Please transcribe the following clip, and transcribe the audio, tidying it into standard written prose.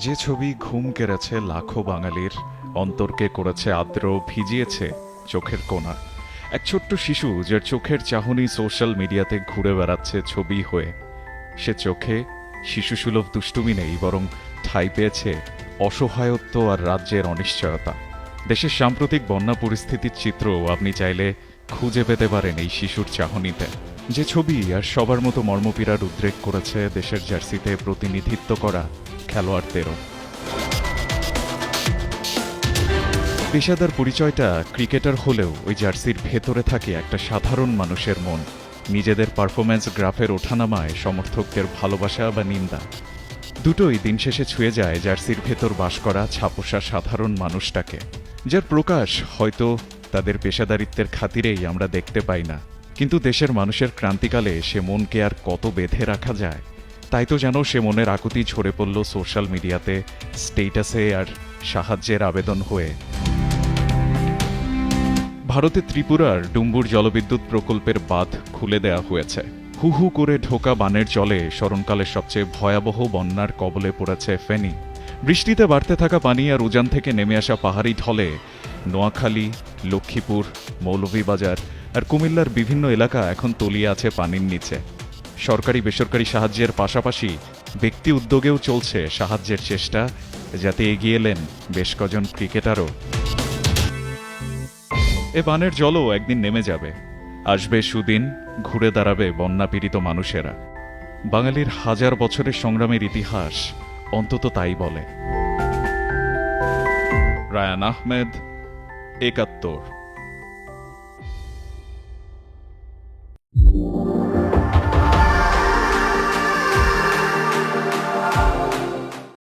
যে ছবি ঘুম কেড়েছে লাখো বাঙালির, অন্তরকে করেছে আর্দ্র, ভিজিয়েছে চোখের কোণা। এক ছোট্ট শিশু যার চোখের চাহনি সোশ্যাল মিডিয়াতে ঘুরে বেড়াচ্ছে ছবি হয়ে। সে চোখে শিশুসুলভ দুষ্টুমি নেই, বরং ঠাঁই পেয়েছে অসহায়ত্ব আর রাজ্যের অনিশ্চয়তা। দেশের সাম্প্রতিক বন্যা পরিস্থিতির চিত্রও আপনি চাইলে খুঁজে পেতে পারেন এই শিশুর চাহনিতে। যে ছবি আর সবার মতো মর্মপীড়ার উদ্রেক করেছে দেশের জার্সিতে প্রতিনিধিত্ব করা খেলোয়াড়দেরও। পেশাদার পরিচয়টা ক্রিকেটার হলেও ওই জার্সির ভেতরে থাকে একটা সাধারণ মানুষের মন। নিজেদের পারফরম্যান্স গ্রাফের ওঠানামায় সমর্থকদের ভালোবাসা বা নিন্দা, দুটোই দিন শেষে ছুঁয়ে যায় জার্সির ভেতর বাস করা ছাপোষা সাধারণ মানুষটাকে, যার প্রকাশ হয়তো তাদের পেশাদারিত্বের খাতিরেই আমরা দেখতে পাই না। কিন্তু দেশের মানুষের ক্রান্তিকালে সে মনকে আর কত বেঁধে রাখা যায়। তাই তো যেন সে মনের আকুতি ঝরে পড়ল সোশ্যাল মিডিয়াতে, স্টেটাসে আর সাহায্যের আবেদন হয়ে। ভারতে ত্রিপুরার ডুম্বুর জলবিদ্যুৎ প্রকল্পের বাঁধ খুলে দেওয়া হয়েছে। হু হু করে ঢোকা বানের জলে স্মরণকালের সবচেয়ে ভয়াবহ বন্যার কবলে পড়েছে ফেনী। বৃষ্টিতে বাড়তে থাকা পানি আর উজান থেকে নেমে আসা পাহাড়ি ঢলে নোয়াখালী, লক্ষ্মীপুর, মৌলভীবাজার আর কুমিল্লার বিভিন্ন এলাকা এখন তলিয়ে আছে পানির নিচে। সরকারি বেসরকারি সাহায্যের পাশাপাশি ব্যক্তি উদ্যোগেও চলছে সাহায্যের চেষ্টা, যাতে এগিয়ে এলেন বেশ কজন ক্রিকেটারও। এ বানের জলও একদিন নেমে যাবে, আসবে সুদিন, ঘুরে দাঁড়াবে বন্যাপীড়িত মানুষেরা। বাঙালির হাজার বছরের সংগ্রামের ইতিহাস অন্তত তাই বলে। রায়ান আহমেদ, ৭১।